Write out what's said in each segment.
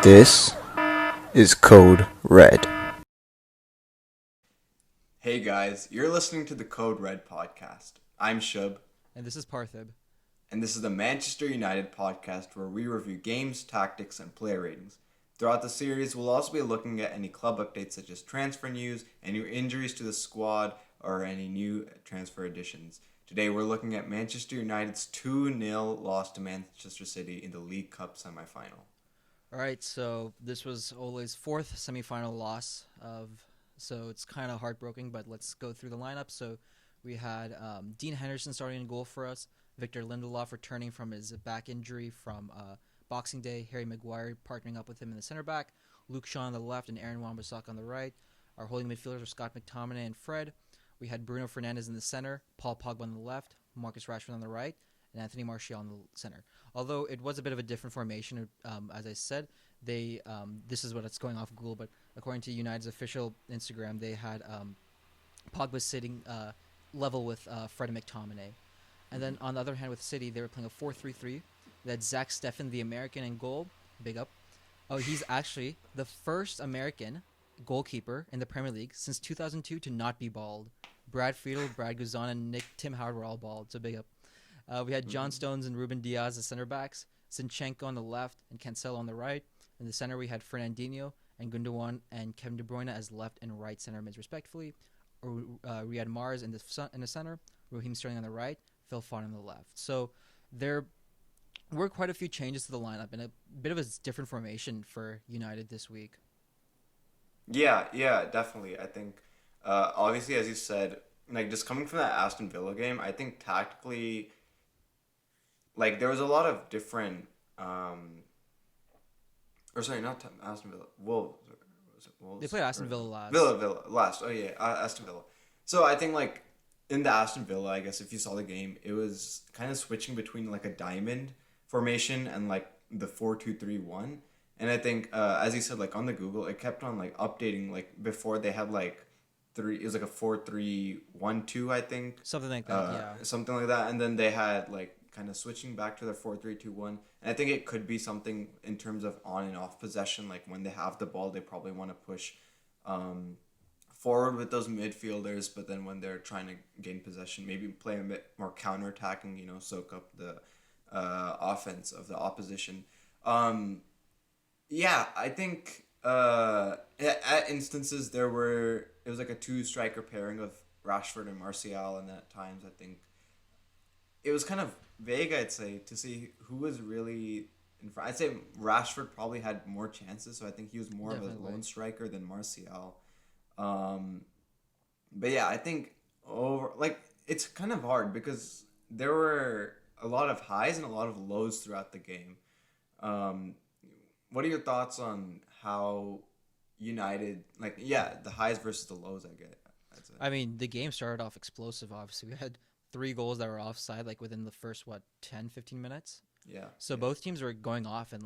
This is Code Red. Hey guys, you're listening to the Code Red podcast. I'm Shubh. And this is Parthib. And this is the Manchester United podcast where we review games, tactics, and player ratings. Throughout the series, we'll also be looking at any club updates such as transfer news, any injuries to the squad, or any new transfer additions. Today we're looking at Manchester United's 2-0 loss to Manchester City in the League Cup semi-final. All right, so this was Ole's fourth semifinal loss so it's kind of heartbreaking, but let's go through the lineup. So we had Dean Henderson starting in goal for us, Victor Lindelof returning from his back injury from Boxing Day, Harry Maguire partnering up with him in the center back, Luke Shaw on the left, and Aaron Wan-Bissaka on the right. Our holding midfielders were Scott McTominay and Fred. We had Bruno Fernandes in the center, Paul Pogba on the left, Marcus Rashford on the right, and Anthony Martial on the center. Although it was a bit of a different formation, as I said, this is what it's going off Google, but according to United's official Instagram, they had Pogba sitting level with Fred and McTominay. And then on the other hand, with City, they were playing a 4-3-3. They had Zach Steffen, the American, in goal. Big up. Oh, he's actually the first American goalkeeper in the Premier League since 2002 to not be bald. Brad Friedel, Brad Guzan, and Tim Howard were all bald, so big up. We had John Stones and Ruben Diaz as center backs, Zinchenko on the left and Cancelo on the right. In the center, we had Fernandinho and Gundogan and Kevin De Bruyne as left and right center mids, respectively. Riyad Mahrez in the center, Raheem Sterling on the right, Phil Foden on the left. So there were quite a few changes to the lineup and a bit of a different formation for United this week. Yeah, definitely. I think, obviously, as you said, like just coming from that Aston Villa game, I think tactically, like there was a lot of different, Aston Villa, Wolves. Was it Wolves? They played Aston Villa last. Villa last. Oh yeah, Aston Villa. So I think like in the Aston Villa, I guess if you saw the game, it was kind of switching between like a diamond formation and like the 4-2-3-1. And I think, as you said, like on the Google, it kept on like updating. Like before, they had like three. It was like a 4-3-1-2, I think. Something like that. Yeah. Something like that, and then they had like kind of switching back to their 4-3-2-1. And I think it could be something in terms of on and off possession. Like when they have the ball, they probably want to push forward with those midfielders, but then when they're trying to gain possession, maybe play a bit more counterattacking. Soak up the offense of the opposition. Yeah, I think at instances it was like a two-striker pairing of Rashford and Martial, and at times I think it was kind of vague, I'd say, to see who was really in front. I'd say Rashford probably had more chances, so I think he was more Definitely. of a lone striker than Martial. But yeah, I think it's kind of hard because there were a lot of highs and a lot of lows throughout the game. What are your thoughts on how United, the highs versus the lows, I'd say? I mean, the game started off explosive, obviously. We had 3 goals that were offside, like, within the first, 10, 15 minutes? Yeah. So both teams were going off, and,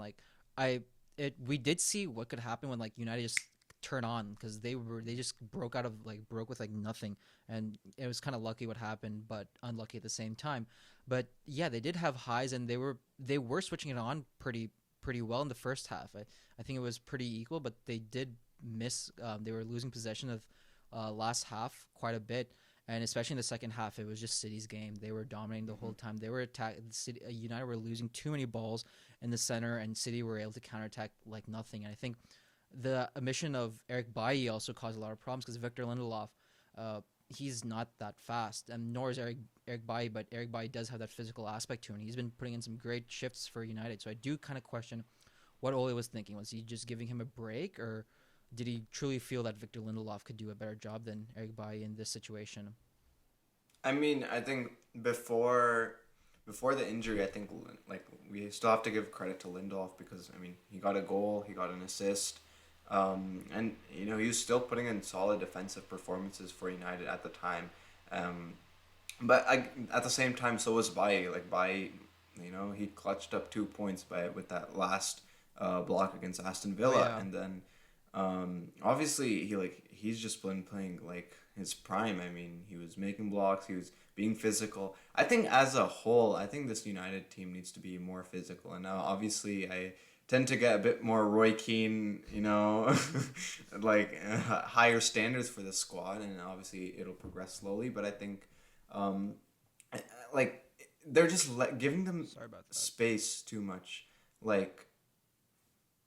we did see what could happen when, United just turn on, because they just broke with, nothing, and it was kind of lucky what happened, but unlucky at the same time. But, yeah, they did have highs, and they were switching it on pretty well in the first half. I think it was pretty equal, but they did miss. They were losing possession of last half quite a bit, and especially in the second half, it was just City's game. They were dominating the whole time. They were United were losing too many balls in the center, and City were able to counterattack like nothing. And I think the omission of Eric Bailly also caused a lot of problems because Victor Lindelof, he's not that fast, and nor is Eric Bailly, but Eric Bailly does have that physical aspect to him. He's been putting in some great shifts for United, so I do kind of question what Ole was thinking. Was he just giving him a break, or did he truly feel that Victor Lindelof could do a better job than Eric Bailly in this situation? I mean, I think before the injury, I think we still have to give credit to Lindelof because he got a goal, he got an assist. And he was still putting in solid defensive performances for United at the time. But at the same time, so was Bailly. Bailly, he clutched up 2 points with that last block against Aston Villa. Oh, yeah. And then Obviously he's just been playing like his prime. I mean, he was making blocks, he was being physical. I think as a whole, I think this United team needs to be more physical. And now obviously I tend to get a bit more Roy Keane, like higher standards for the squad, and obviously it'll progress slowly. But I think, um, like they're just giving them Sorry about that. space too much. Like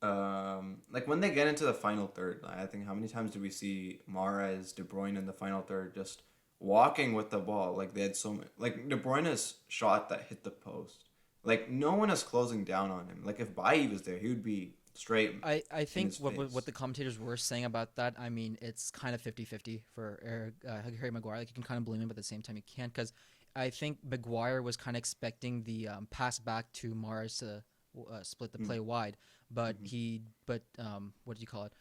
when they get into the final third, I think how many times did we see Mahrez, De Bruyne in the final third just walking with the ball? Like they had so many, like De Bruyne's shot that hit the post. Like no one is closing down on him. Like if Bailly was there, he would be straight I in think his what face. what the commentators were saying about that, I mean, it's kind of 50-50 for Harry Maguire. Like you can kind of blame him, but at the same time you can't, because I think Maguire was kind of expecting the pass back to Mars to split the play wide, but what do you call it?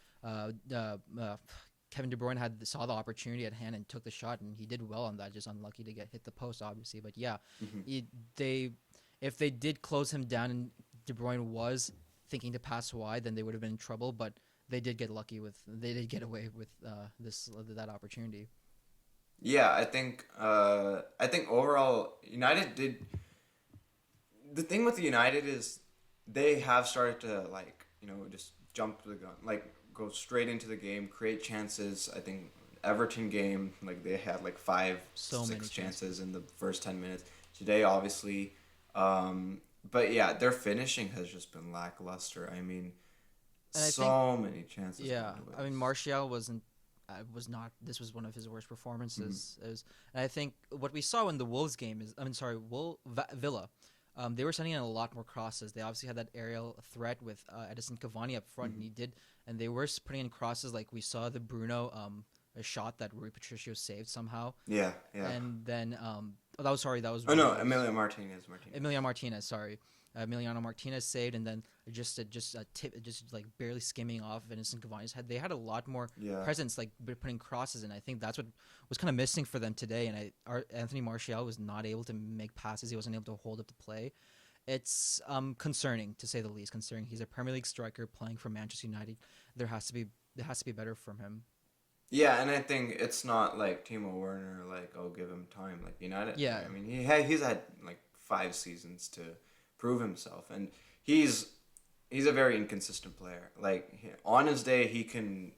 Kevin De Bruyne saw the opportunity at hand and took the shot, and he did well on that. Just unlucky to get hit the post, obviously. But yeah, they if they did close him down and De Bruyne was thinking to pass wide, then they would have been in trouble. But they did get lucky they did get away with that opportunity. Yeah, I think overall United did. The thing with the United is they have started to just jump the gun, like go straight into the game, create chances. I think Everton game, like they had like five, So many six chances in the first 10 minutes. Today, obviously, but yeah, their finishing has just been lackluster. I mean, And I so many chances. Yeah, gone to I mean waste. Martial was not. This was one of his worst performances. And I think what we saw in the Wolves game is, I mean, sorry, Villa. They were sending in a lot more crosses. They obviously had that aerial threat with Edison Cavani up front, and they were putting in crosses like we saw the Bruno a shot that Rui Patricio saved somehow, Yeah, yeah. and then that was Oh no, Wolves. Emilio Martinez. Emiliano Martinez saved, and then just a tip, just like barely skimming off Vincent Cavani's head. They had a lot more Yeah. presence, like putting crosses, and I think that's what was kind of missing for them today. And Anthony Martial was not able to make passes. He wasn't able to hold up the play. It's concerning to say the least. Concerning, he's a Premier League striker playing for Manchester United. There has to be better from him. Yeah, and I think it's not like Timo Werner, like, oh, give him time. Like United, Yeah. I mean, he's had like 5 seasons to prove himself, and he's a very inconsistent player. Like on his day, he can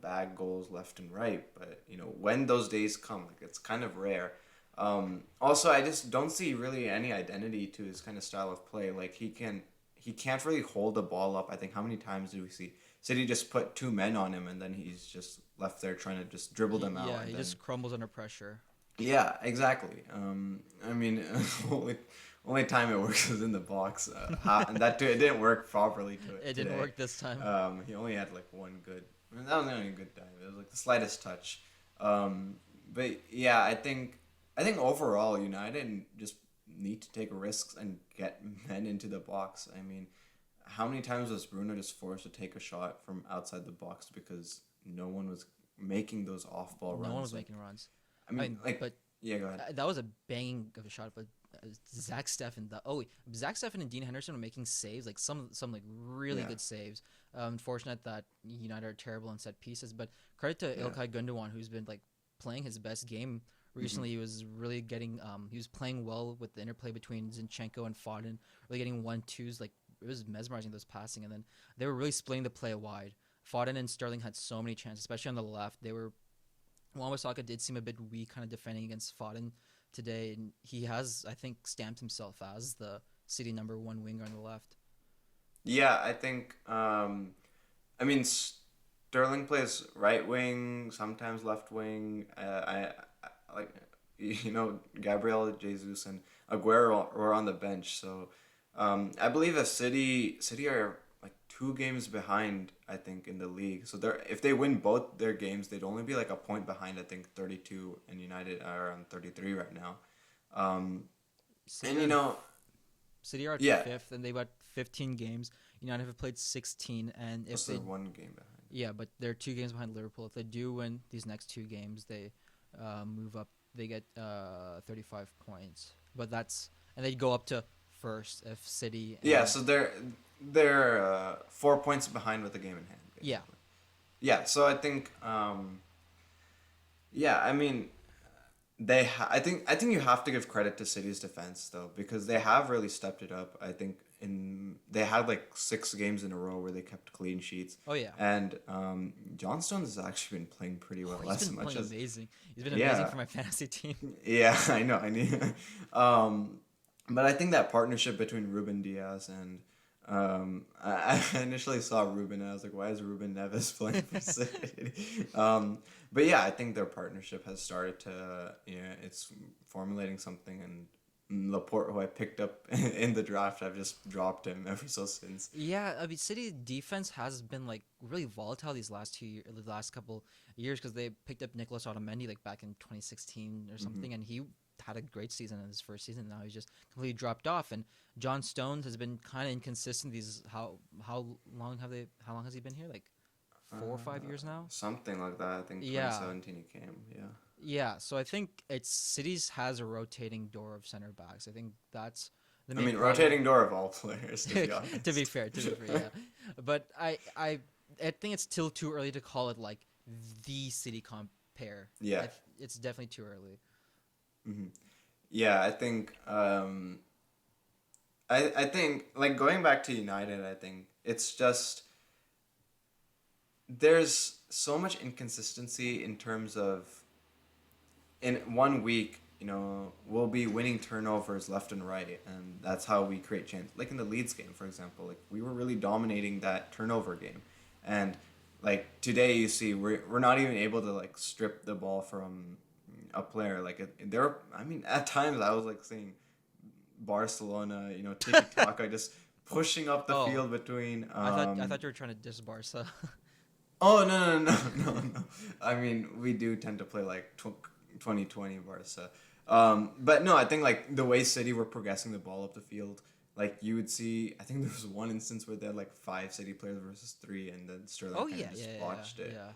bag goals left and right, but when those days come, like it's kind of rare. Also, I just don't see really any identity to his kind of style of play. Like he can't really hold the ball up. I think how many times did we see City just put two men on him and then he's just left there trying to just dribble them out. Yeah, And he then, just crumbles under pressure. yeah, exactly. I mean, only time it works is in the box, and that too, it didn't work properly It didn't today. work this time. He only had like one good. I mean, that was the only good dive. It was like the slightest touch. But yeah, I think overall United just need to take risks and get men into the box. I mean, how many times was Bruno just forced to take a shot from outside the box because no one was making those off-ball runs? No one was Like, making runs. I mean, but yeah, go ahead. that was a banging of a shot, but Zach Steffen and Dean Henderson were making saves, like some like really Yeah. good saves. Unfortunate that United are terrible on set pieces, but credit to Yeah. Ilkay Gundogan, who's been like playing his best game recently. He was really getting he was playing well with the interplay between Zinchenko and Foden, really getting 1-2s. Like it was mesmerizing, those passing, and then they were really splitting the play wide. Foden and Sterling had so many chances, especially on the left. Wan-Bissaka did seem a bit weak, kind of defending against Foden today, and he has, I think, stamped himself as the City #1 winger on the left. Yeah, I think. I mean, Sterling plays right wing, sometimes left wing. I like, Gabriel Jesus and Aguero were on the bench. So, I believe if City are like 2 games behind, I think, in the league. So if they win both their games, they'd only be like a point behind. I think 32, and United are on 33 right now. City And are, City are at yeah. 5th, and they've got 15 games. United have played 16, and if Plus they they're 1 game behind. yeah, but they're 2 games behind Liverpool. If they do win these next 2 games, they move up. They get 35 points, and they go up to first if City. Yeah, so they're 4 points behind with the game in hand. Yeah, Basically. Yeah, so I think yeah, I mean I think you have to give credit to City's defense though, because they have really stepped it up. I think they had like 6 games in a row where they kept clean sheets. Oh yeah. And John Stones has actually been playing pretty well. Oh, he's As been much playing as amazing. He's been amazing yeah, for my fantasy team. yeah, I know. I need. But I think that partnership between Ruben Diaz and I initially saw Ruben and I was like, why is Ruben Neves playing for City? But yeah, I think their partnership has started to, it's formulating something. And Laporte, who I picked up in the draft, I've just dropped him ever so since. Yeah, I mean, City defense has been like really volatile these the last couple years because they picked up Nicolas Otamendi like back in 2016 or something, and he had a great season in his first season. Now he's just completely dropped off, and John Stones has been kind of inconsistent. How long has he been here? Like 4 or 5 years now. Something like that. I think Yeah. 2017 he came. Yeah. Yeah, so I think it's City's has a rotating door of center backs. I think that's the I main mean, problem. rotating door of all players, to be honest. To be fair, yeah. But I think it's still too early to call it like the City compare. Yeah. It's definitely too early. Yeah, I think I think like going back to United, I think it's just there's so much inconsistency in terms of in one week, we'll be winning turnovers left and right, and that's how we create chance. Like in the Leeds game, for example, like we were really dominating that turnover game, and like today you see we're not even able to like strip the ball from a player. Like I mean, at times I was like seeing Barcelona, tiki taka, just pushing up the Oh, field between. I thought you were trying to diss Barca. Oh no. I mean, we do tend to play like 2020 Barca. But no, I think like the way City were progressing the ball up the field, like you would see. I think there was one instance where they had like 5 City players versus 3, and then Sterling Oh kind yeah, of just yeah, botched it. yeah.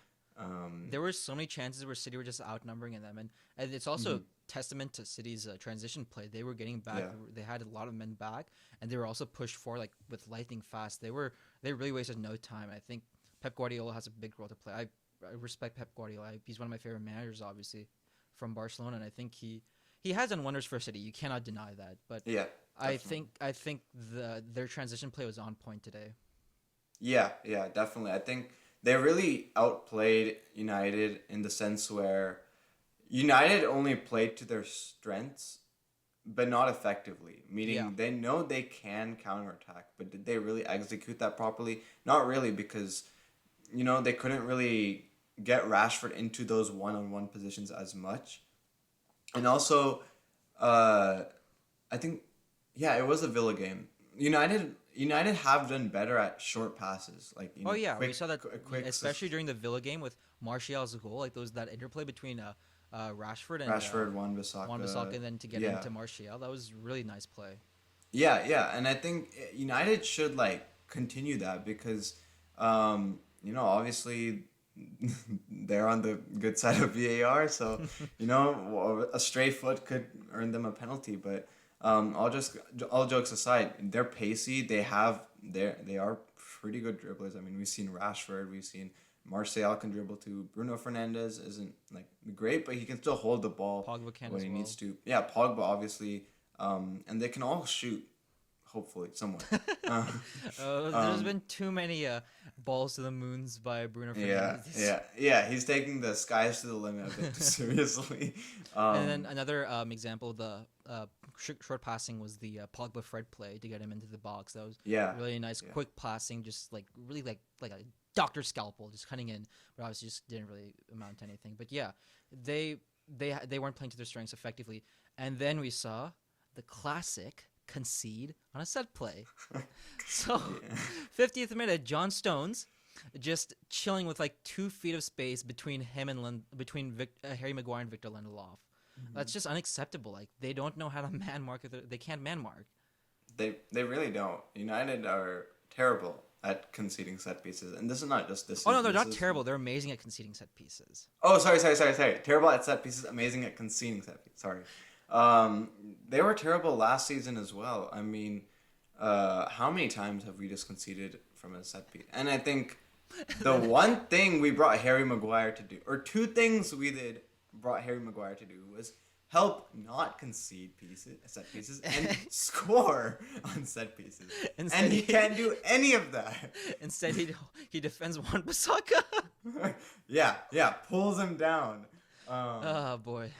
There were so many chances where City were just outnumbering them, and it's also testament to City's transition play. They were getting back. Yeah. They had a lot of men back, and they were also pushed forward like with lightning fast. They really wasted no time. I think Pep Guardiola has a big role to play. I respect Pep Guardiola. He's one of my favorite managers, obviously, from Barcelona, and I think he has done wonders for City. You cannot deny that. But Yeah, I definitely. think their transition play was on point today. Yeah, definitely. I think they really outplayed United in the sense where United only played to their strengths, but not effectively. Meaning Yeah. they know they can counterattack, but did they really execute that properly? Not really, because they couldn't really get Rashford into those one-on-one positions as much. And also, I think, yeah, it was a Villa game. United have done better at short passes, like Oh yeah, we quick, saw that quick, especially during the Villa game with Martial's goal, like that interplay between Rashford and Rashford, Wan-Bissaka. Wan-Bissaka, and then to get yeah. into Martial. That was really nice play. Yeah, and I think United should like continue that because, obviously they're on the good side of VAR, so a stray foot could earn them a penalty. But all jokes aside, they're pacey. They are pretty good dribblers. I mean, we've seen Rashford, we've seen Martial can dribble too. Bruno Fernandes isn't like great, but he can still hold the ball Pogba can when as he well. needs to. Yeah, Pogba obviously, and they can all shoot. Hopefully, somewhat. There's been too many balls to the moons by Bruno Fernandes. Yeah. He's taking the skies to the limit a bit too seriously. And then another example, the short passing was the Pogba Fred play to get him into the box. That was really nice, quick passing, just like really like a doctor scalpel, just cutting in, but obviously just didn't really amount to anything. But yeah, they weren't playing to their strengths effectively, and then we saw the classic concede on a set play. So, 50th minute, John Stones just chilling with like 2 feet of space between him and Harry Maguire and Victor Lindelof. That's just unacceptable. Like they don't know how to man mark. They can't man mark. They really don't. United are terrible at conceding set pieces, and this is not just this. Oh no, they're not terrible. They're amazing at conceding set pieces. Oh, sorry. Terrible at set pieces, amazing at conceding set pieces. Sorry. They were terrible last season as well. I mean, how many times have we just conceded from a set piece? And I think The one thing we brought Harry Maguire to do, or two things we brought Harry Maguire to do, was help not concede set pieces, and score on set pieces. Instead, and he can't do any of that. Instead, he defends Wan-Bissaka. yeah, pulls him down. Oh boy.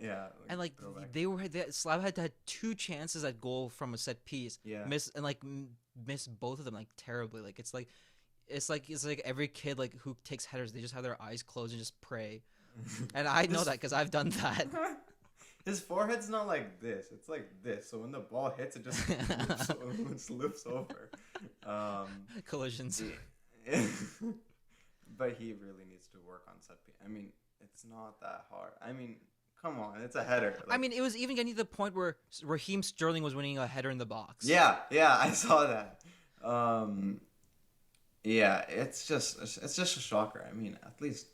Yeah. And like throwback. Slabhead had 2 chances at goal from a set piece. Yeah. Missed both of them like terribly. Like it's like every kid like who takes headers, they just have their eyes closed and just pray. And I know that because I've done that. His forehead's not like this; it's like this. So when the ball hits, it just loops over. Collisions. But he really needs to work on set piece. I mean, it's not that hard. I mean, come on, it's a header. I mean, it was even getting to the point where Raheem Sterling was winning a header in the box. Yeah, I saw that. Yeah, it's just a shocker. I mean, at least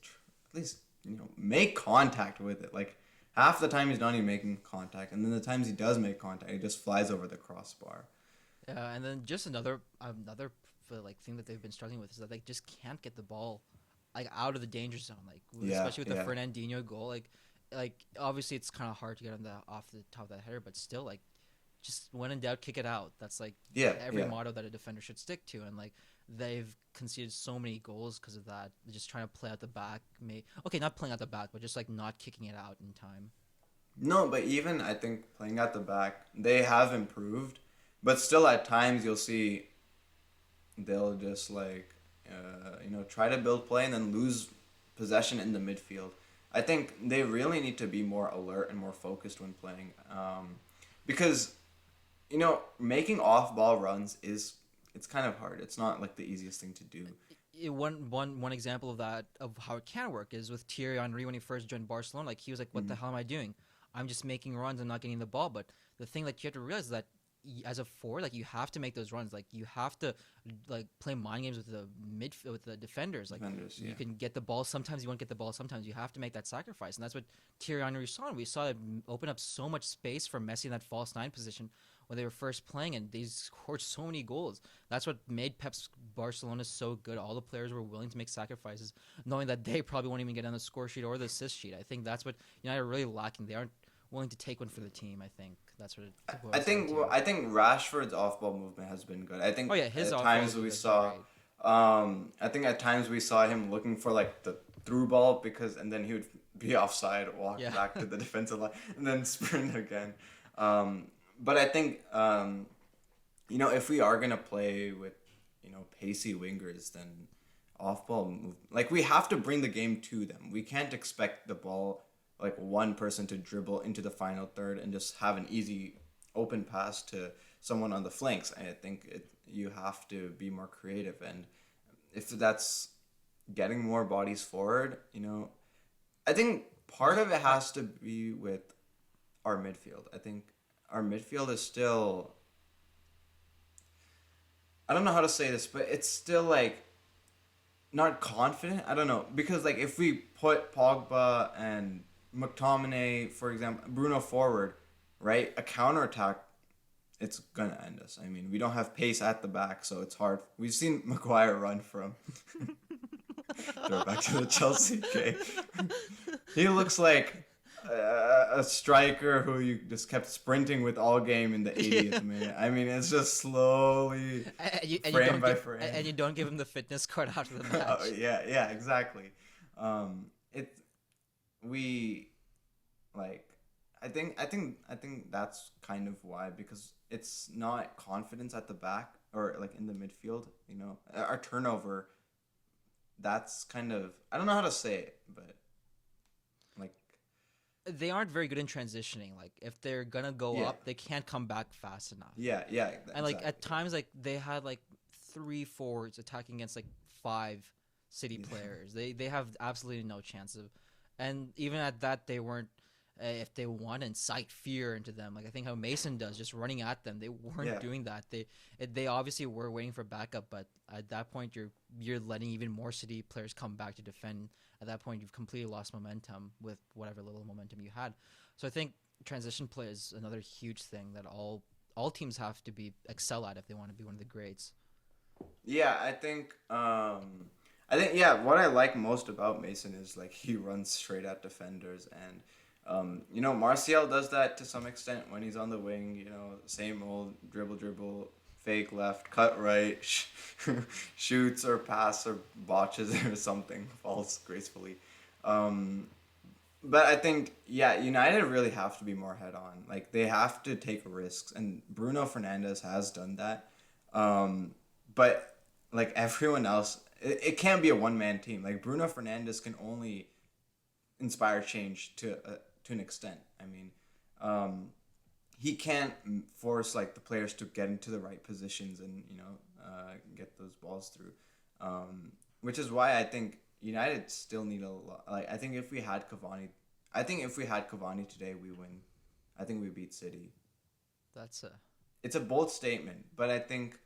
make contact with it. Like half the time he's not even making contact, and then the times he does make contact, he just flies over the crossbar. Yeah, and then just another like thing that they've been struggling with is that they just can't get the ball like out of the danger zone. Like especially with the Fernandinho goal, like obviously it's kind of hard to get on off the top of that header, but still like just when in doubt, kick it out. That's like every motto that a defender should stick to, and like they've conceded so many goals because of that. They're just trying to play out the back. Not playing out the back, but just like not kicking it out in time. No, but even I think playing at the back, they have improved, but still at times you'll see they'll just like try to build play and then lose possession in the midfield. I think they really need to be more alert and more focused when playing, because making off-ball runs it's kind of hard. It's not like the easiest thing to do. One example of that, of how it can work, is with Thierry Henry when he first joined Barcelona. Like he was like, "What the hell am I doing? I'm just making runs and not getting the ball." But the thing that you have to realize is that as a forward, like you have to make those runs. Like you have to like play mind games with the midfield, with the defenders. Like you can get the ball. Sometimes you won't get the ball. Sometimes you have to make that sacrifice, and that's what Thierry Henry saw. And we saw it open up so much space for Messi in that false 9 position when they were first playing, and they scored so many goals. That's what made Pep's Barcelona so good. All the players were willing to make sacrifices, knowing that they probably won't even get on the score sheet or the assist sheet. I think that's what United are really lacking. They aren't willing to take one for the team. I think that's what it boils I think down to. I think Rashford's off-ball movement has been good. I think his at off-ball times we movement saw. is I think at times we saw him looking for like the through ball and then he would be offside, walk back to the defensive line, and then sprint again. But I think if we are gonna play with pacey wingers, then off-ball move, like we have to bring the game to them. We can't expect the ball, like one person to dribble into the final third and just have an easy open pass to someone on the flanks. I think you have to be more creative, and if that's getting more bodies forward, I think part of it has to be with our midfield. I think our midfield is still, I don't know how to say this, but it's still like not confident. I don't know, because like if we put Pogba and McTominay, for example, Bruno forward, right, a counterattack, it's gonna end us. I mean, we don't have pace at the back, so it's hard. We've seen Maguire run from throw it back to the Chelsea game. He looks like a striker who you just kept sprinting with all game in the 80th minute. I mean, it's just slowly frame by frame. And you don't give him the fitness card after the match. Oh, yeah, exactly. I think that's kind of why, because it's not confidence at the back or like in the midfield. Our turnover. That's kind of, I don't know how to say it, but like they aren't very good in transitioning. Like if they're gonna go up, they can't come back fast enough. Yeah, exactly. And like at times, like they had like 3 forwards attacking against like 5 City players. They have absolutely no chance of, and even at that, they weren't. If they want to incite fear into them, like I think how Mason does, just running at them, they weren't doing that. They obviously were waiting for backup, but at that point you're letting even more City players come back to defend. At that point, you've completely lost momentum with whatever little momentum you had. So I think transition play is another huge thing that all teams have to excel at if they want to be one of the greats. Yeah, I think yeah, what I like most about Mason is like he runs straight at defenders and Martial does that to some extent when he's on the wing, same old dribble, fake left, cut right, shoots or pass or botches or something, falls gracefully. Um, but I think yeah, United really have to be more head on. Like they have to take risks, and Bruno Fernandes has done that. But like everyone else, it can't be a one man team. Like Bruno Fernandes can only inspire change to an extent. I mean, um, he can't force like the players to get into the right positions and get those balls through. Which is why I think United still need a lot. Like I think if we had Cavani today, we win. I think we beat City. That's a It's a bold statement, but I think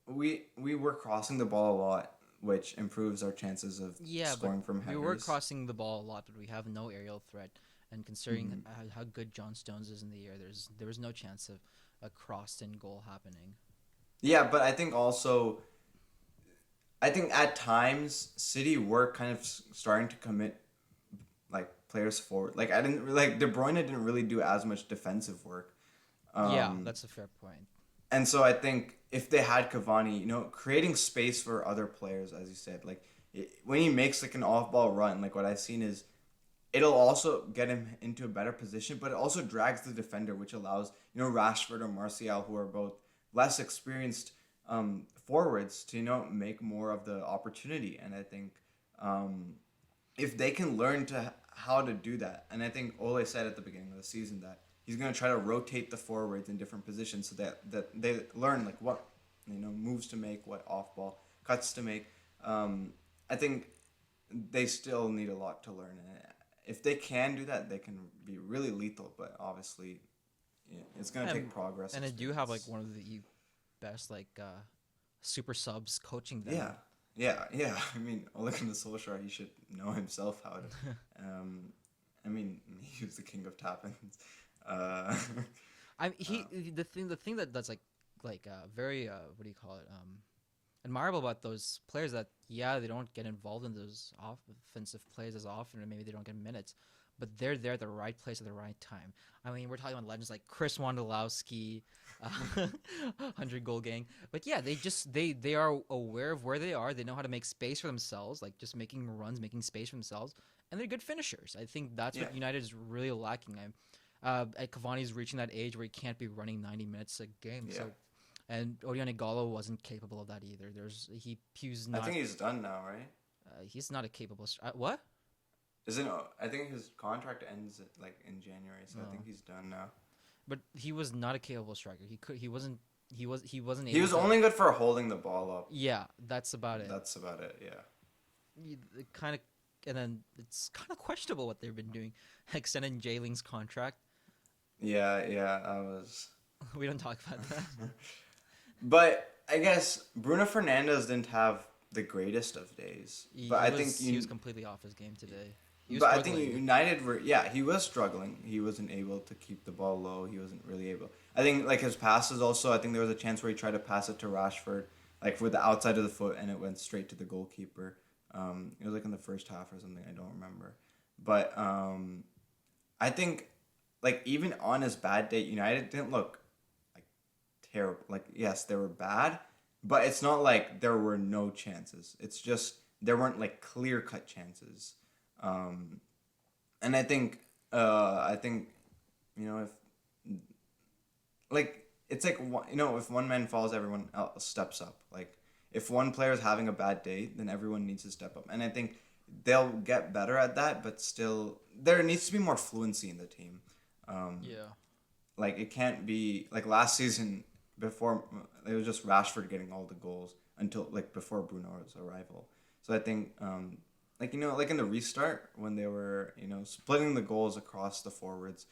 we were crossing the ball a lot, which improves our chances of yeah, but scoring from we were headers. crossing the ball a lot, but we have no aerial threat. And considering Mhm. how good John Stones is in the air, there was no chance of a crossed in goal happening. Yeah, but I think at times City were kind of starting to commit like players forward. Like I didn't like De Bruyne didn't really do as much defensive work. Yeah, Um, that's a fair point. and so I think if they had Cavani, creating space for other players, as you said, like when he makes like an off-ball run, like what I've seen is it'll also get him into a better position, but it also drags the defender, which allows Rashford or Martial, who are both less experienced forwards, to make more of the opportunity. And I think um, if they can learn to how to do that, and I think Ole said at the beginning of the season that he's going to try to rotate the forwards in different positions so that they learn like what moves to make, what off ball cuts to make. I think they still need a lot to learn, and if they can do that, they can be really lethal. But obviously, it's going to take And progress. and I do have like Experience. one of the best super subs coaching Yeah, them. yeah. I mean, Ole Gunnar Solskjaer, he should know himself how to. Um, I mean, he was the king of tap-ins. Uh, I uh, he the thing that's very what do you call it admirable about those players that yeah they don't get involved in those offensive plays as often or maybe they don't get minutes, but they're there at the right place at the right time. I mean we're talking about legends like Chris Wondolowski, uh, 100 goal gang, but yeah they are aware of where they are. They know how to make space for themselves, like just making runs, making space for themselves, and they're good finishers. I think that's yeah, what United is really lacking. Cavani's reaching that age where he can't be running 90 minutes a game. yeah. So, and Odion Igalo wasn't capable of that either. He's I not think he's done now, right? he's not a capable what? Isn't I think his contract ends like in January, so I No, think he's done now. but he was not a capable striker. He wasn't He able was to. only good for holding the ball up. Yeah, that's about it. That's about it. Yeah. Kind of, and then it's kind of questionable what they've been doing, extending Jayling's contract. Yeah. I was. We don't talk about that. But I guess Bruno Fernandez didn't have the greatest of days. But I think He was completely off his game today. He was But I think struggling. United were he was struggling. He wasn't able to keep the ball low. He wasn't really able. I think like his passes also. I think there was a chance where he tried to pass it to Rashford, like with the outside of the foot, and it went straight to the goalkeeper. It was like in the first half or something. I don't remember, but I think like even on his bad day, United didn't look like terrible. Like yes, they were bad, but it's not like there were no chances. It's just there weren't like clear cut chances. Um, and I think if like it's like if one man falls, everyone else steps up. Like if one player is having a bad day, then everyone needs to step up. And I think they'll get better at that, but still there needs to be more fluency in the team. Um, Yeah. like it can't be like last season before it was just Rashford getting all the goals until like before Bruno's arrival. So I think like in the restart when they were splitting the goals across the forwards,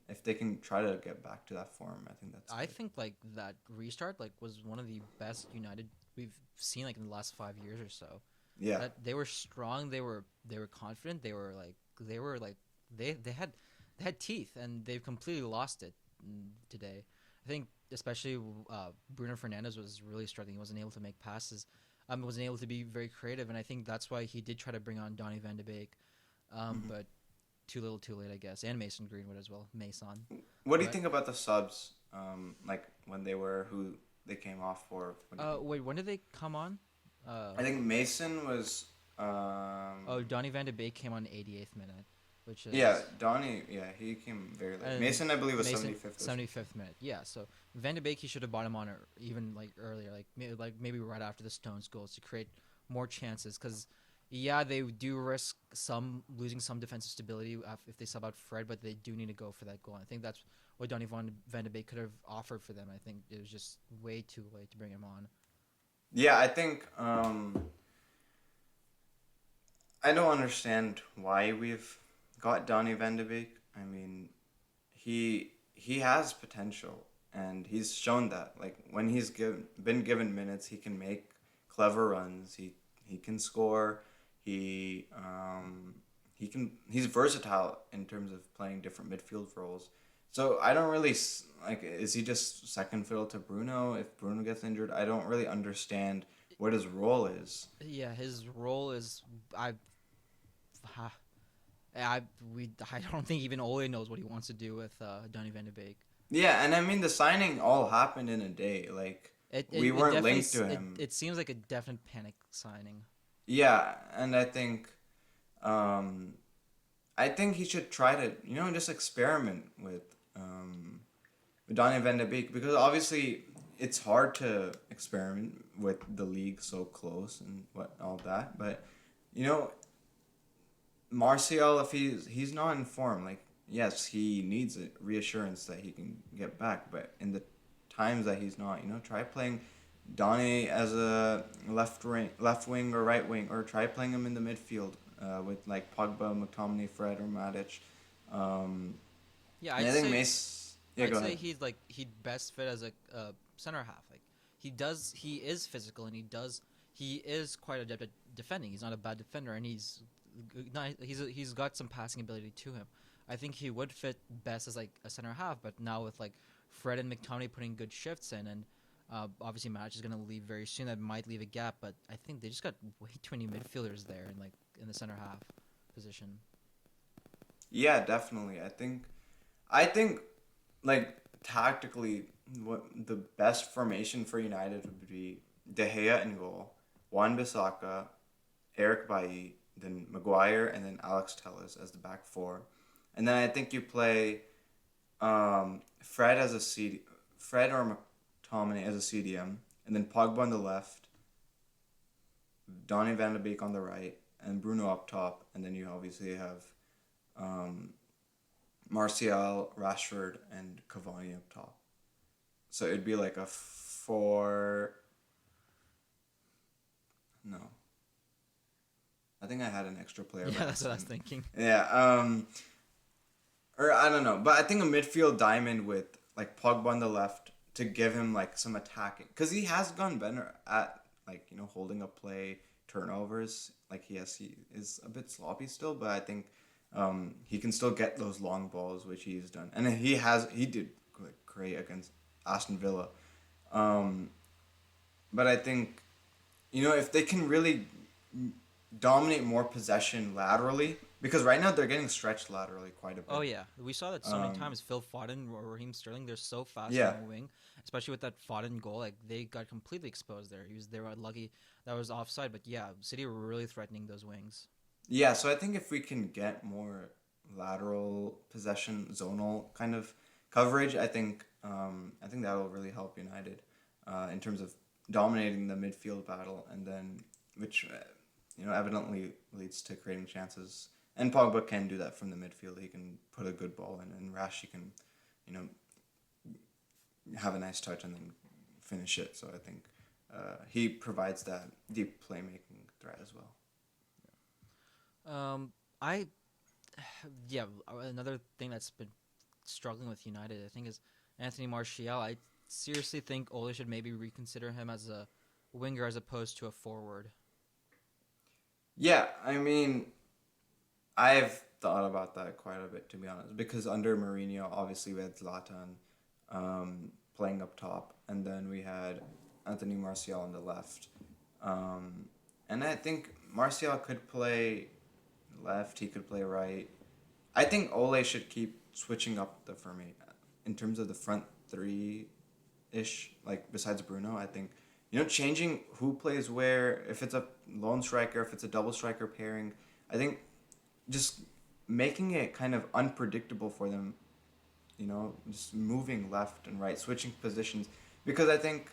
if they can try to get back to that form, I think that's I good. think like that restart like was one of the best United we've seen like in the last 5 years or so. Yeah, That they were strong, they were confident, they were like they had teeth and they've completely lost it today. I think especially Bruno Fernandes was really struggling. He wasn't able to make passes. Wasn't able to be very creative, and I think that's why he did try to bring on Donny Van de Beek, but too little, too late, I guess, and Mason Greenwood as well. Mason. What do you think about the subs? Like when who they came off for? Wait, when did they come on? I think Mason was. Donny Van de Beek came on 88th minute, which is Donny. Yeah, he came very late. and Mason, I believe, was Mason, 75th. 75th minute. Yeah, so Van de Beek, he should have brought him on even like earlier, maybe right after the Stones goals to create more chances. Because they do risk losing some defensive stability if they sub out Fred, but they do need to go for that goal. And I think that's what Donny Van de Beek could have offered for them. I think it was just way too late to bring him on. Yeah, I think I don't understand why we've got Donny Van de Beek. I mean, he has potential, and he's shown that. Like when he's been given minutes, he can make clever runs. He can score. He's versatile in terms of playing different midfield roles. So I don't really like. Is he just second fiddle to Bruno? If Bruno gets injured, I don't really understand what his role is. Yeah, his role is I don't think even Ole knows what he wants to do with Donny Van de Beek. Yeah, and I mean the signing all happened in a day. Like we weren't linked to him. It seems like a definite panic signing. Yeah, and I think he should try to just experiment with Donny Van de Beek, because obviously it's hard to experiment with the league so close and all that. But Martial, if he's not in form, like yes, he needs a reassurance that he can get back. But in the times that he's not, try playing Donny as a left wing or right wing, or try playing him in the midfield with like Pogba, McTominay, Fred, or Matic. I'd say he'd best fit as a center half. Like he is physical, and he is quite adept at defending. He's not a bad defender, and he's got some passing ability to him. I think he would fit best as like a center half, but now with like Fred and McTominay putting good shifts in, and obviously Matic is going to leave very soon. That might leave a gap, but I think they just got way too many midfielders there in the center half position. Yeah, definitely. I think like tactically, what the best formation for United would be: De Gea in goal, Wan-Bissaka, Eric Bailly, then Maguire, and then Alex Telles as the back four. And then I think you play Fred or McTominay as a CDM, and then Pogba on the left, Donny Van de Beek on the right, and Bruno up top. And then you obviously have Martial, Rashford, and Cavani up top. So it'd be like a 4... No. I think I had an extra player. Yeah, that's what I was thinking. Yeah, or I don't know, but I think a midfield diamond with like Pogba on the left to give him like some attacking, because he has gone better at holding up play, turnovers. Like he is a bit sloppy still, but I think he can still get those long balls, which he's done, and he did great against Aston Villa. But I think if they can really dominate more possession laterally, because right now they're getting stretched laterally quite a bit. Oh yeah, we saw that so many times. Phil Foden or Raheem Sterling, they're so fast Yeah. on the wing, especially with that Foden goal. Like they got completely exposed there. They were lucky that was offside, but yeah, City were really threatening those wings. Yeah, so I think if we can get more lateral possession, zonal kind of coverage, I think that will really help United in terms of dominating the midfield battle, and then which evidently leads to creating chances. And Pogba can do that from the midfield. He can put a good ball in, and Rashi can, have a nice touch and then finish it. So I think he provides that deep playmaking threat as well. Another thing that's been struggling with United, I think, is Anthony Martial. I seriously think Ole should maybe reconsider him as a winger as opposed to a forward. Yeah, I mean, I've thought about that quite a bit, to be honest, because under Mourinho, obviously we had Zlatan playing up top, and then we had Anthony Martial on the left. And I think Martial could play left, he could play right. I think Ole should keep switching up the formation in terms of the front three ish, like besides Bruno. I think, changing who plays where, if it's a lone striker, if it's a double striker pairing, I think just making it kind of unpredictable for them, just moving left and right, switching positions. Because I think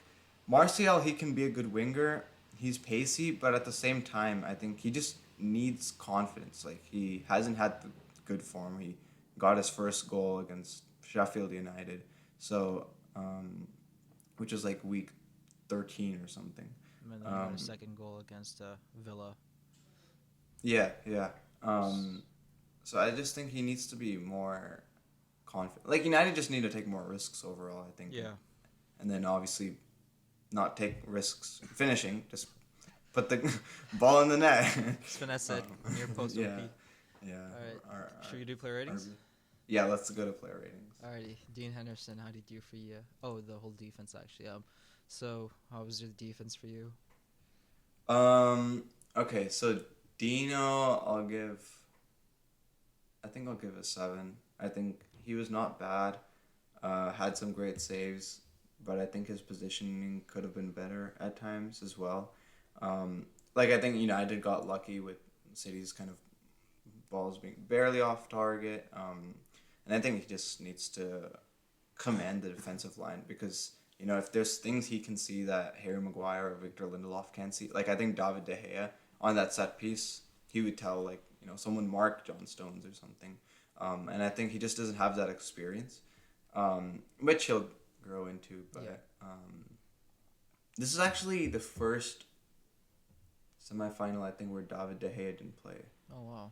Martial, he can be a good winger, he's pacey, but at the same time, I think he just needs confidence. Like, he hasn't had the good form. He got his first goal against Sheffield United, so which was like week 13 or something. And then he got a second goal against Villa. Yeah. So I just think he needs to be more confident. Like, United just need to take more risks overall, I think. Yeah. And then obviously not take risks finishing, just put the ball in the net. Just finesse it near post. Yeah. Repeat. Yeah. Should we do player ratings? Yeah, let's go to player ratings. Alrighty. Dean Henderson, how did you do for you? Oh, the whole defense actually. So how was your defense for you? Okay, so Dino, I think I'll give a 7. I think he was not bad. Had some great saves, but I think his positioning could have been better at times as well. I think United got lucky with City's kind of balls being barely off target. And I think he just needs to command the defensive line because, if there's things he can see that Harry Maguire or Victor Lindelof can't see, like I think David De Gea on that set piece, he would tell someone mark John Stones or something. And I think he just doesn't have that experience, which he'll grow into. But this is actually the first semifinal, I think, where David De Gea didn't play. Oh, wow.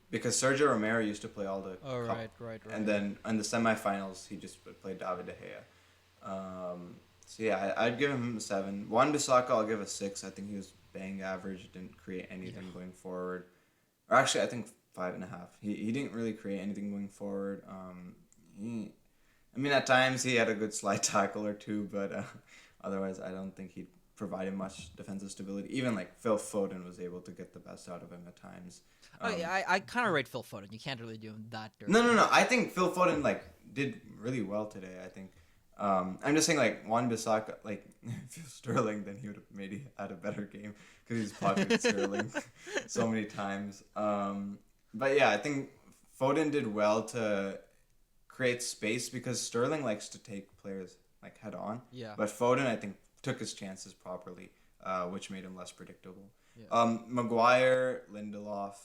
Because Sergio Romero used to play all the cup, right. And then in the semifinals, he just would play David De Gea. So yeah, I'd give him a 7. Wan-Bissaka, I'll give a 6. I think he was bang average, didn't create anything going forward. Or actually, I think 5.5. He didn't really create anything going forward. At times he had a good slide tackle or two, but otherwise I don't think he provided much defensive stability. Even like Phil Foden was able to get the best out of him at times. I kind of rate Phil Foden. You can't really do him that dirty. No. I think Phil Foden did really well today. I think. I'm just saying Wan-Bissaka, if Sterling, then he would have maybe had a better game because he's pocketed Sterling so many times. But yeah, I think Foden did well to create space because Sterling likes to take players head on. Yeah. But Foden, I think, took his chances properly, which made him less predictable. Yeah. Maguire, Lindelof,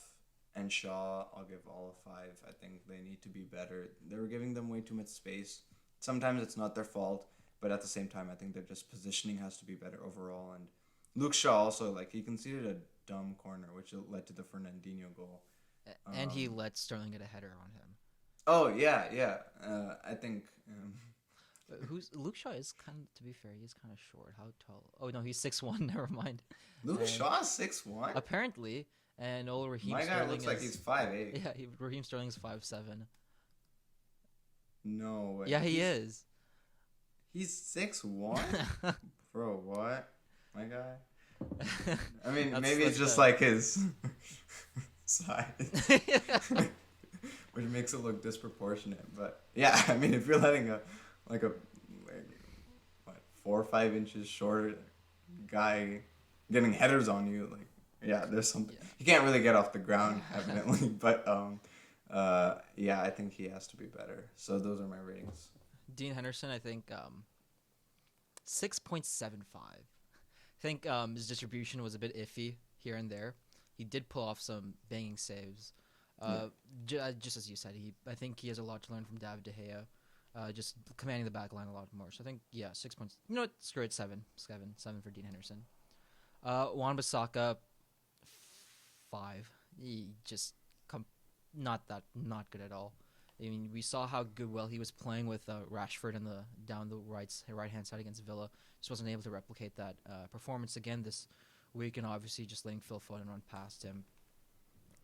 and Shaw, I'll give all a 5. I think they need to be better. They were giving them way too much space. Sometimes it's not their fault, but at the same time, I think their just positioning has to be better overall. And Luke Shaw also, he conceded a dumb corner, which led to the Fernandinho goal. And he let Sterling get a header on him. Oh, yeah. I think... Luke Shaw is to be fair, he's kind of short. How tall? Oh, no, he's 6'1", never mind. Luke Shaw's 6'1"? Apparently. And Raheem My Sterling guy looks like he's 5'8". Yeah, Raheem Sterling's 5'7". No way. Yeah, he is. He's 6'1"? Bro, what? My guy? Maybe it's just his size. Which makes it look disproportionate. But yeah, if you're letting a 4 or 5 inches shorter guy getting headers on you, there's something. Yeah. He can't really get off the ground, evidently. But I think he has to be better. So those are my ratings. Dean Henderson, I think 6.75. I think his distribution was a bit iffy here and there. He did pull off some banging saves. Just as you said, I think he has a lot to learn from David De Gea. Just commanding the back line a lot more. So I think 6 points. You know what? Screw it, 7 for Dean Henderson. Wan-Bissaka, 5. He just not good at all. We saw how well he was playing with Rashford down the right hand side against Villa. Just wasn't able to replicate that performance again this week, and obviously just letting Phil Foden run past him.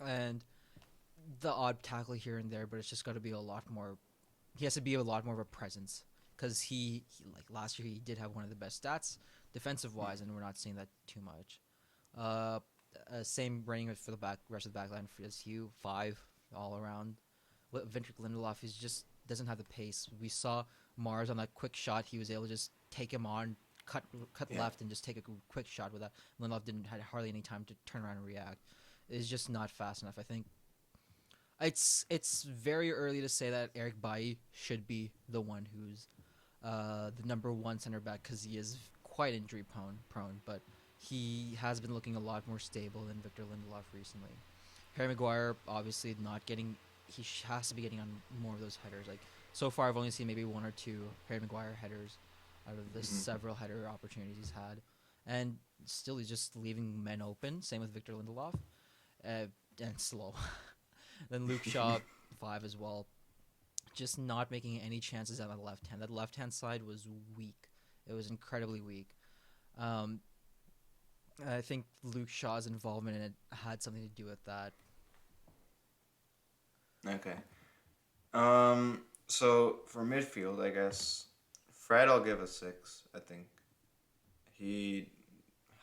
And the odd tackle here and there, but it's just got to be a lot more. He has to be a lot more of a presence because he like last year he did have one of the best stats defensive wise, and we're not seeing that too much. Uh, Same running for the rest of the back line as Hugh, 5 all around. Victor Lindelof is just doesn't have the pace. We saw Mars on that quick shot. He was able to just take him on, cut left, and just take a quick shot with that. Lindelof didn't had hardly any time to turn around and react. It's just not fast enough. I think it's very early to say that Eric Bailly should be the one who's the number one center back because he is quite injury prone, but he has been looking a lot more stable than Victor Lindelof recently. Harry Maguire obviously not getting. He has to be getting on more of those headers. Like so far, I've only seen maybe 1 or 2 Harry Maguire headers out of the several header opportunities he's had, and still he's just leaving men open. Same with Victor Lindelof, and slow. Then Luke Shaw 5 as well, just not making any chances on the left hand. That left hand side was weak. It was incredibly weak. I think Luke Shaw's involvement in it had something to do with that. Okay. So for midfield, I guess Fred, I'll give a 6. I think he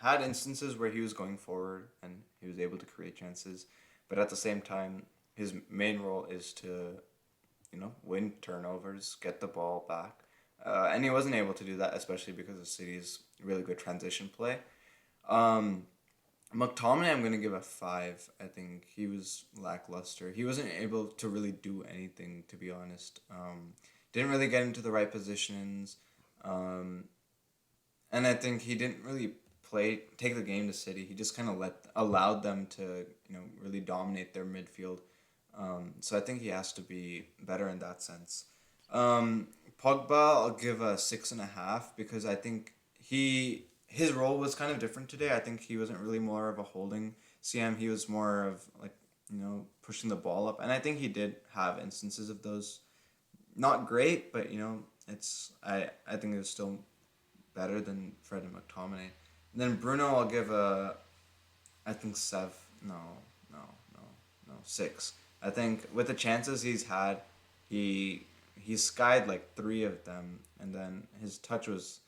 had instances where he was going forward and he was able to create chances, but at the same time, his main role is to, win turnovers, get the ball back, and he wasn't able to do that, especially because of City's really good transition play. McTominay, I'm going to give a 5. I think he was lackluster. He wasn't able to really do anything, to be honest. Didn't really get into the right positions. And I think he didn't really take the game to City. He just kind of allowed them to, really dominate their midfield. So I think he has to be better in that sense. Pogba, I'll give a 6.5 because I think his role was kind of different today. I think he wasn't really more of a holding CM. He was more of pushing the ball up. And I think he did have instances of those. Not great, but I think it was still better than Fred and McTominay. And then Bruno, I'll give I think 7. No, 6. I think with the chances he's had, he skied 3 of them, and then his touch was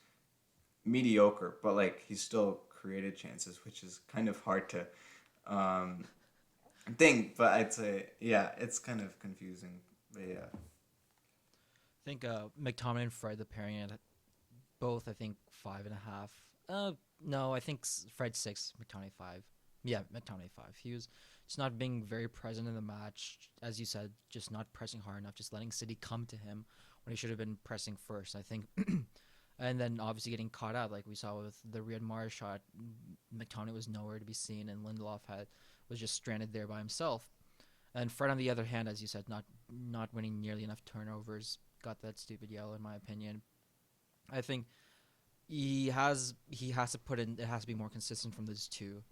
mediocre, but he still created chances, which is kind of hard to think. But I'd say it's kind of confusing. But yeah, I think McTominay and Fred, the pairing at both, I think 5.5. No, I think Fred 6, McTominay 5. Yeah, McTominay 5. He was just not being very present in the match, as you said, just not pressing hard enough, just letting City come to him when he should have been pressing first. I think. And then obviously getting caught out, like we saw with the Riyad Mahrez shot. McTominay was nowhere to be seen, and Lindelof was just stranded there by himself. And Fred, on the other hand, as you said, not winning nearly enough turnovers, got that stupid yellow, in my opinion. I think he has to put in. It has to be more consistent from those two,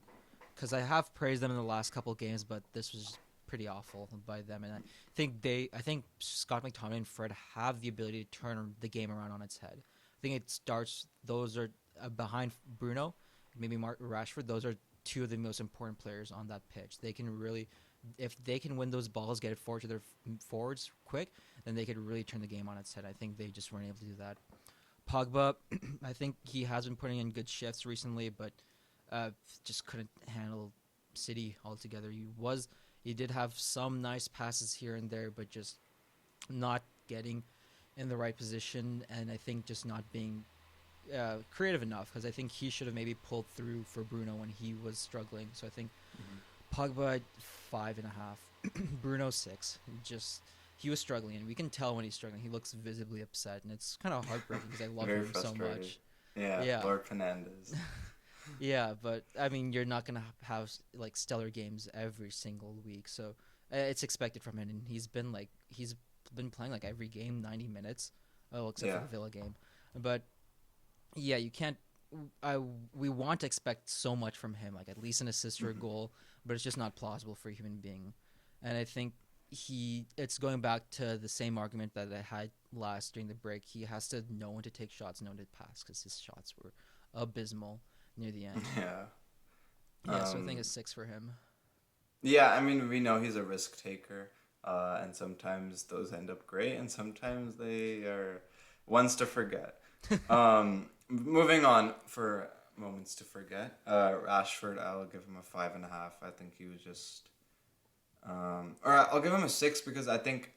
because I have praised them in the last couple of games, but this was pretty awful by them. And I think Scott McTominay and Fred have the ability to turn the game around on its head. I think it starts. Those are behind Bruno, maybe Rashford. Those are 2 of the most important players on that pitch. They can really, if they can win those balls, get it forward to their forwards quick, then they could really turn the game on its head. I think they just weren't able to do that. Pogba, I think he has been putting in good shifts recently, but just couldn't handle City altogether. He did have some nice passes here and there, but just not getting in the right position, and I think just not being creative enough, because I think he should have maybe pulled through for Bruno when he was struggling. So I think Pogba 5.5, Bruno 6. He was struggling, and we can tell when he's struggling. He looks visibly upset, and it's kind of heartbreaking because I love him so much. Yeah, Lord Fernandez. Yeah, but I mean, you're not gonna have stellar games every single week, so it's expected from him. And he's been playing every game 90 minutes, except for the Villa game. But yeah, you can't. We want to expect so much from him, at least an assist or a goal, but it's just not plausible for a human being. And I think it's going back to the same argument that I had during the break. He has to know when to take shots, know when to pass, because his shots were abysmal near the end. Yeah. So I think it's 6 for him. Yeah, I mean, we know he's a risk taker, and sometimes those end up great, and sometimes they are Ones to forget. Moving on for moments to forget. Rashford, I'll give him a 5.5. I think he was just, or I'll give him a 6 because I think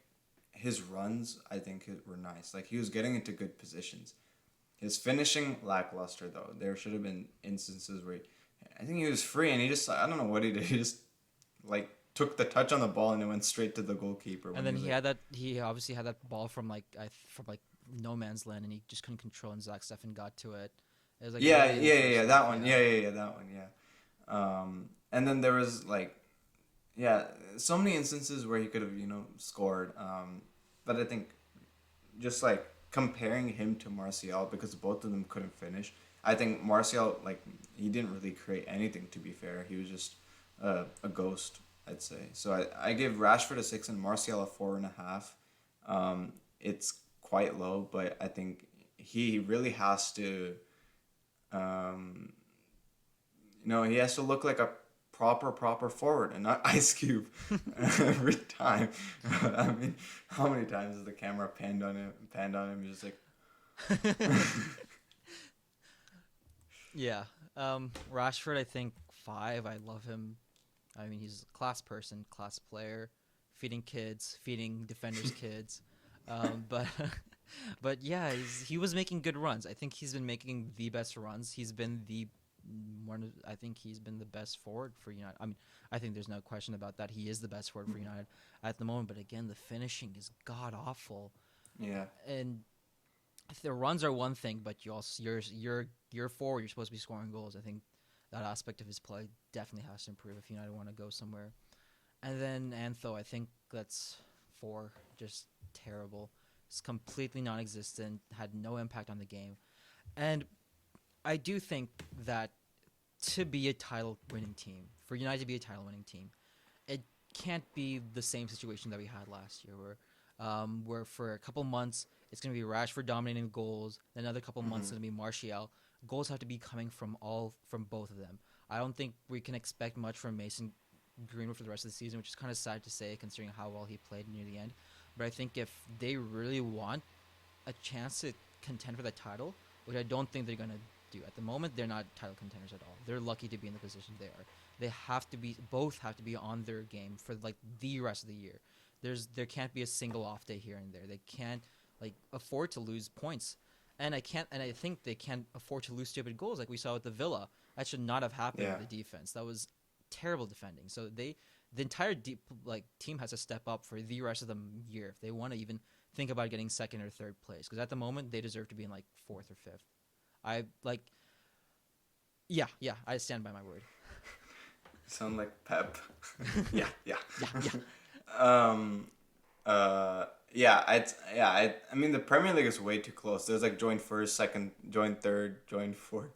his runs, were nice. Like he was getting into good positions. His finishing lackluster though. There should have been instances where I think he was free and he just, I don't know what he did. He just like took the touch on the ball and it went straight to the goalkeeper. And then he obviously had that ball from like no man's land, and he just couldn't control, and Zach Steffen got to it. It was like that one. That one. And then there was like, so many instances where he could have, scored. But I think just like comparing him to Martial, because both of them couldn't finish. I think Martial, like, he didn't really create anything, to be fair. He was just a ghost, I'd say. So I give Rashford a 6 and Martial a 4.5. It's quite low, but I think he really has to, he has to look like a proper forward and not Ice Cube every time. I mean, how many times has the camera panned on him? You're just like... Yeah. Rashford, I think 5. I love him. I mean, he's a class person, class player, feeding kids, feeding defenders' kids. But yeah, he was making good runs. I think he's been making the best runs. He's been I think he's been the best forward for United. I mean, I think there's no question about that. He is the best forward for United at the moment. But again, the finishing is god awful. Yeah. And if the runs are one thing, but you're forward, you're supposed to be scoring goals. I think that aspect of his play definitely has to improve if United want to go somewhere. And then Antho, I think that's 4, just terrible. It's completely non-existent, had no impact on the game. And I do think that to be a title-winning team, for United to be a title-winning team, it can't be the same situation that we had last year, where for a couple months it's going to be Rashford dominating goals, then another couple months it's going to be Martial. Goals have to be coming from both of them. I don't think we can expect much from Mason Greenwood for the rest of the season, which is kind of sad to say considering how well he played near the end. But I think if they really want a chance to contend for that title, which I don't think they're going to do at the moment, they're not title contenders at all. They're lucky to be in the position they are. Both have to be on their game for like the rest of the year. There can't be a single off day here and there. They can't like afford to lose points. And I think they can't afford to lose stupid goals like we saw with the Villa. That should not have happened with the defense. That was terrible defending. So the entire team has to step up for the rest of the year if they want to even think about getting second or third place. Because at the moment they deserve to be in like 4th or 5th. I stand by my word. Sound like Pep. Yeah. I mean, the Premier League is way too close. There's like joint first, second, joint third, joint fourth.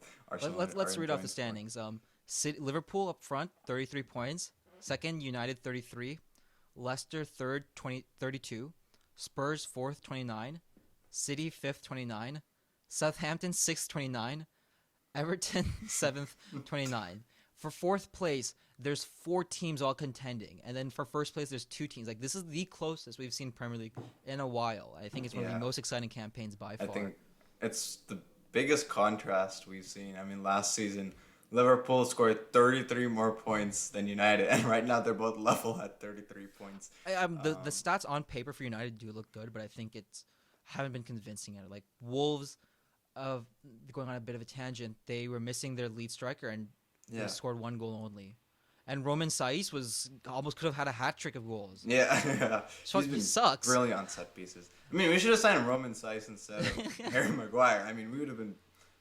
Let's read off the standings. Liverpool up front, 33 points. Second, United, 33. Leicester, third, 32. Spurs, 4th, 29. City, 5th, 29. Southampton, 6th, 29. Everton, 7th, 29. For 4th place, there's 4 teams all contending. And then for first place, there's 2 teams. Like, this is the closest we've seen Premier League in a while. I think it's one of the most exciting campaigns by far. I think it's the biggest contrast we've seen. I mean, last season, Liverpool scored 33 more points than United, and right now they're both level at 33 points. The stats on paper for United do look good, but I think haven't been convincing yet. Like, Wolves, going on a bit of a tangent, they were missing their lead striker, and they scored 1 goal only. And Roman Saiz almost could have had a hat trick of goals. Yeah. He sucks. Brilliant on set pieces. I mean, we should have signed Roman Saiz instead of Harry Maguire. I mean, we would have been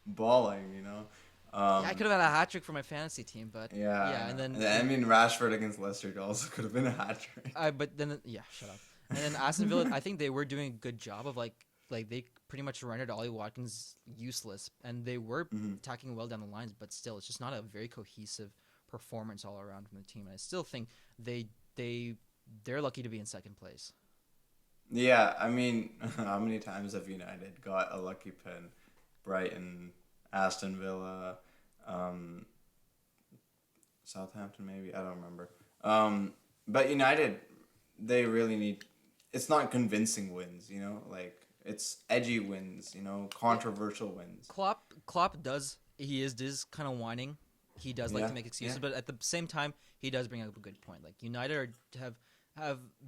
balling, you know. I could have had a hat trick for my fantasy team, but and then I mean, Rashford against Leicester also could have been a hat trick. But then shut up. And then Aston Villa, I think they were doing a good job of like they pretty much rendered Ollie Watkins useless, and they were attacking well down the lines, but still, it's just not a very cohesive performance all around from the team. And I still think they're lucky to be in second place. Yeah, I mean, how many times have United got a lucky pin? Brighton, Aston Villa, Southampton maybe, I don't remember. But United, they really need, it's not convincing wins, you know, like It's edgy wins, controversial wins. Klopp does. He is kind of whining. He does like to make excuses, but at the same time, he does bring up a good point. Like United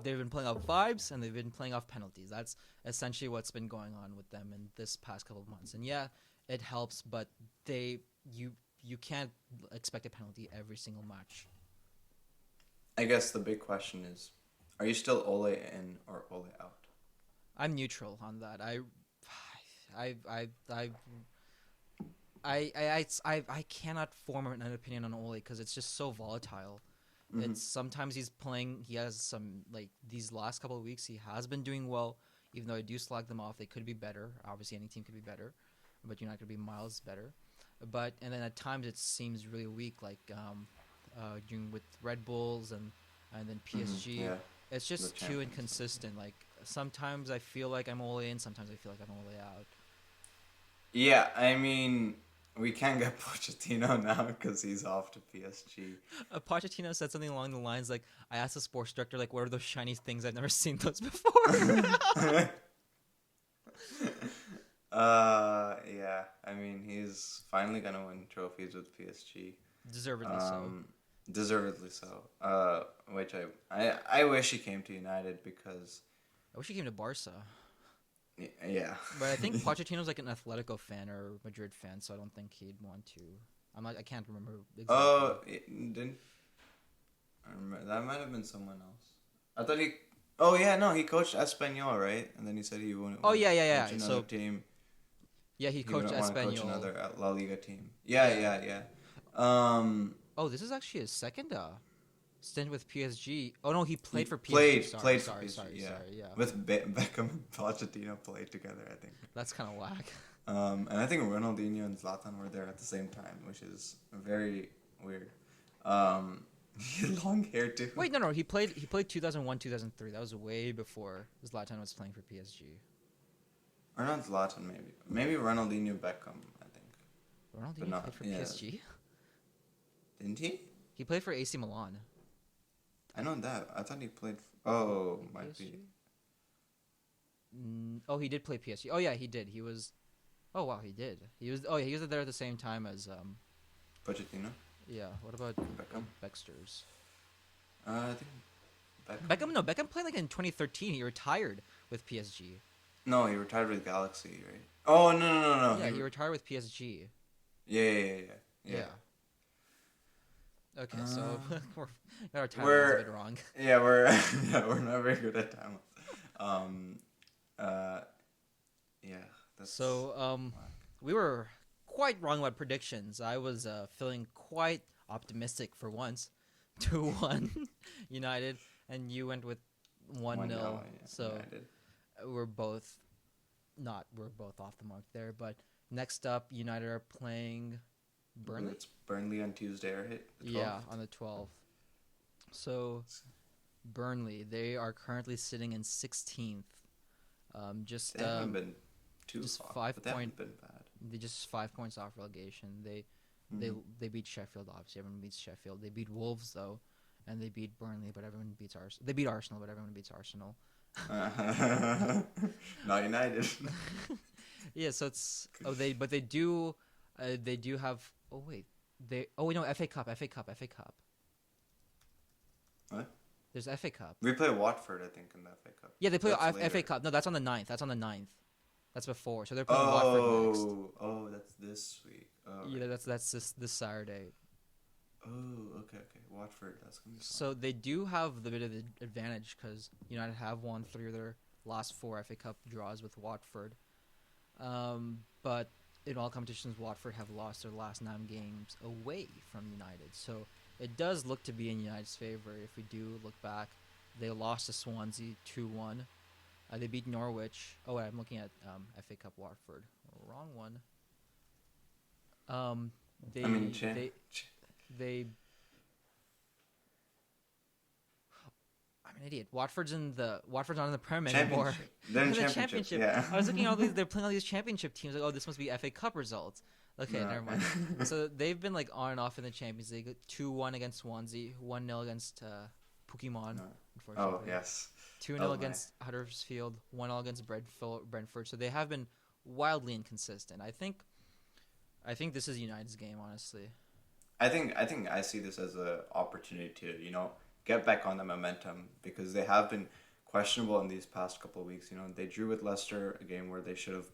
they've been playing off vibes and they've been playing off penalties. That's essentially what's been going on with them in this past couple of months. And yeah, it helps, but you can't expect a penalty every single match. I guess the big question is, are you still Ole in or Ole out? I'm neutral on that. I cannot form an opinion on Ole because it's just so volatile. Mm-hmm. It's sometimes he has some, like, these last couple of weeks he has been doing well, even though I do slag them off. They could be better. Obviously any team could be better, but you're not going to be miles better. And then at times it seems really weak, like with Red Bulls and then PSG. Yeah. It's just too inconsistent. Like sometimes I feel like I'm Ole in, sometimes I feel like I'm Ole out. Yeah, I mean, we can't get Pochettino now because he's off to PSG. Pochettino said something along the lines like, I asked the sports director, like, what are those shiny things? I've never seen those before. Yeah, I mean, he's finally going to win trophies with PSG. Deservedly so. Deservedly so. Which I wish he came to United because... I wish he came to Barca. Yeah. But I think Pochettino's like an Atletico fan or Madrid fan, so I don't think he'd want to. I can't remember exactly. Oh, I remember. That might have been someone else. I thought he... Oh, yeah, no, he coached Espanyol, right? And then he said he wouldn't coach another team. Yeah, he coached Espanyol. Coach another La Liga team. Yeah. Oh, this is actually his second stint with PSG. Oh no, he played for PSG. Sorry, yeah. With Beckham and Pochettino played together, I think. That's kind of whack. And I think Ronaldinho and Zlatan were there at the same time, which is very weird. He had long hair too. Wait, no, he played 2001, 2003. That was way before Zlatan was playing for PSG. Or not Zlatan, maybe. Maybe Ronaldinho, Beckham, I think. Ronaldinho played for PSG? Didn't he? He played for AC Milan. I know that. I thought he played... might be. Oh, he did play PSG. Oh, yeah, he did. He was... Oh, wow, he did. He was there at the same time as... Pochettino? Yeah, what about Beckham? Baxter's? I think... Beckham? Beckham played like in 2013. He retired with PSG. No, he retired with Galaxy, right? Oh, no. Yeah, he retired with PSG. Yeah. Okay, so our timeline's a bit wrong. Yeah, we're not very good at timelines. Yeah. We were quite wrong about predictions. I was feeling quite optimistic for once. 2-1 United, and you went with 1-0. Yeah, so United. We're both off the mark there. But next up, United are playing Burnley. It's Burnley on Tuesday, right? Yeah, on the 12th. So Burnley, they are currently sitting in 16th. They haven't been too just off, 5 but they haven't been bad. They just 5 points off relegation. They beat Sheffield. Obviously, everyone beats Sheffield. They beat Wolves though, and they beat Burnley, but everyone beats Arsenal. They beat Arsenal, but everyone beats Arsenal. Not United. Yeah, so it's they do have FA Cup. What? There's FA Cup. We play Watford, I think, in the FA Cup. Yeah, they play FA Cup. No, that's on the 9th. That's before. So they're playing Watford next. Oh, that's this week. Oh, yeah, right. that's this Saturday. Oh, okay. Watford, that's gonna be fun. So they do have the bit of advantage because United have won 3 of their last 4 FA Cup draws with Watford. But in all competitions, Watford have lost their last 9 games away from United. So it does look to be in United's favor. If we do look back, they lost to Swansea 2-1. They beat Norwich. Oh, wait, I'm looking at FA Cup Watford. Wrong one. I'm an idiot. Watford's not in the Premier anymore. They're in Championship. Yeah. I was looking at all these. They're playing all these Championship teams. Like, oh, this must be FA Cup results. Okay, No. never mind. So they've been like on and off in the Champions League. 2-1 against Swansea. 1-0 against Pokemon. No. Unfortunately. Oh yes. 2-0 Oh, my. against Huddersfield, 1-0 against Brentford. So they have been wildly inconsistent. I think this is United's game, honestly. I think I see this as an opportunity to, get back on the momentum because they have been questionable in these past couple of weeks. They drew with Leicester, a game where they should have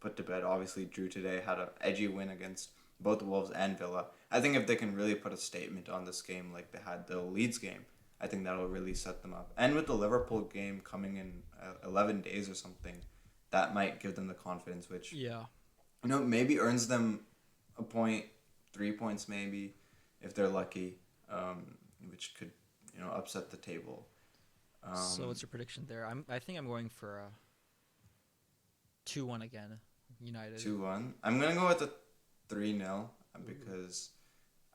put to bed. Obviously, drew today, had an edgy win against both Wolves and Villa. I think if they can really put a statement on this game like they had the Leeds game, I think that'll really set them up. And with the Liverpool game coming in 11 days or something, that might give them the confidence, which Yeah. maybe earns them a point, 3 points maybe, if they're lucky, which could upset the table. So what's your prediction there? I think I'm going for 2-1 again, United. 2-1. I'm gonna go with a 3-0 because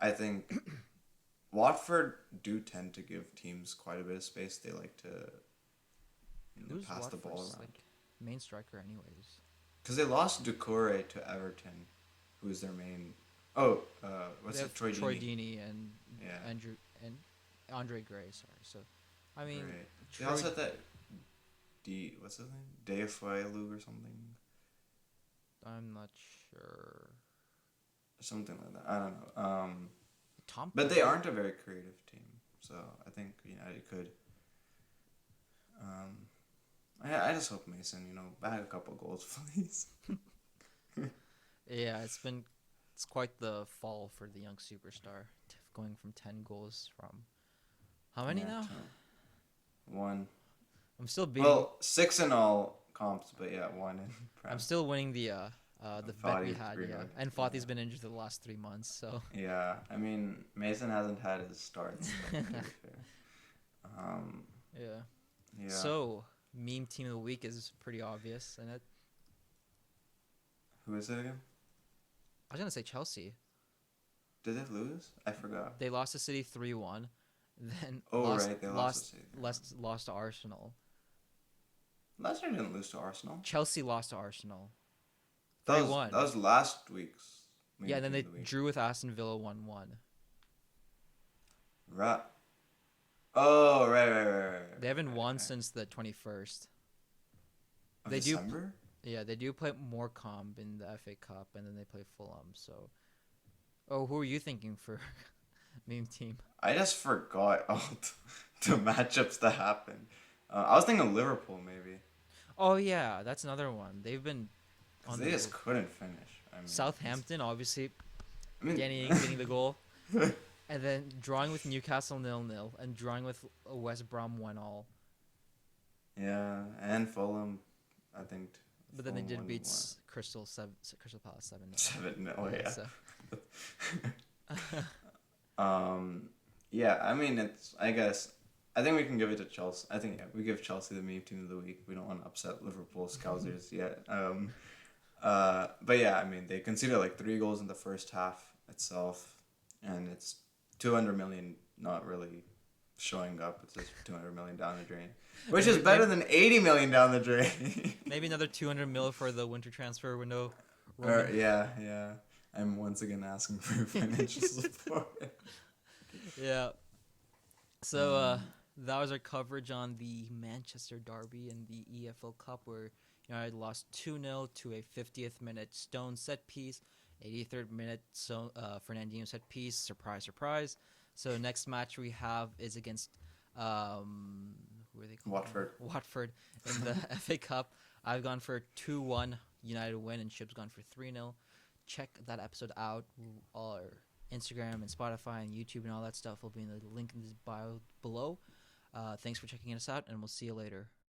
I think Watford do tend to give teams quite a bit of space. They like to Who's pass the ball Watford's, around. like, main striker, anyways? Because they lost Doucouré to Everton, who's their main. Oh, what's They it? have Troy Deeney. Deeney and Yeah. Andrew and Andre Gray. Sorry. So, I mean, Right. They Troy- also had that what's his name? Deifailu or something. I'm not sure. Something like that. I don't know. Tom. But they aren't a very creative team, so I think United could. I just hope Mason, bag a couple goals, please. Yeah, it's quite the fall for the young superstar, going from 10 goals from how many now? 1. I'm still beating. Well, 6 in all comps, but yeah, 1 in Prem. I'm still winning the bet we Fati, had. Bruno. Yeah, and Fati's been injured the last 3 months, so. Yeah, I mean, Mason hasn't had his starts, so to be fair. Yeah. Yeah. So, meme team of the week is pretty obvious, and Who is it again? I was gonna say Chelsea. Did they lose? I forgot. They lost to City 3-1, then Oh, lost, right, they lost to City. lost to Arsenal. Leicester didn't lose to Arsenal. Chelsea lost to Arsenal. That 3-1. was last week's. Yeah, and then they Team of the Week. drew with Aston Villa 1-1. Right. Oh, right. They haven't right, won right. since the 21st. Of they do- December? Yeah, they do play more comp in the FA Cup, and then they play Fulham. So, who are you thinking for meme team? I just forgot all the matchups that happened. I was thinking Liverpool, maybe. Oh yeah, that's another one. They've been 'Cause on they the just couldn't finish. I mean, Southampton, obviously I mean, getting the goal, and then drawing with Newcastle 0-0, and drawing with West Brom 1-1. yeah, and Fulham, I think. But then they Fulham did beat 1-1. Crystal Palace 7-0. 7-0, yeah. So. Yeah, I mean, I think we can give it to Chelsea. I think, yeah, we give Chelsea the meme team of the week. We don't want to upset Liverpool Scousers yet. But yeah, I mean, they conceded like 3 goals in the first half itself, and it's 200 million not really showing up. It's just 200 million down the drain, which is better than 80 million down the drain. Maybe another 200 mil for the winter transfer window. Yeah. I'm once again asking for financial support. Yeah. So that was our coverage on the Manchester Derby and the EFL Cup, where United lost 2-0 to a 50th minute Stone set piece, 83rd minute Fernandinho set piece. Surprise, surprise. So next match we have is against who are they called? Watford in the FA Cup. I've gone for 2-1 United win, and Shub's gone for 3-0. Check that episode out. All our Instagram and Spotify and YouTube and all that stuff will be in the link in this bio below. Thanks for checking us out, and we'll see you later.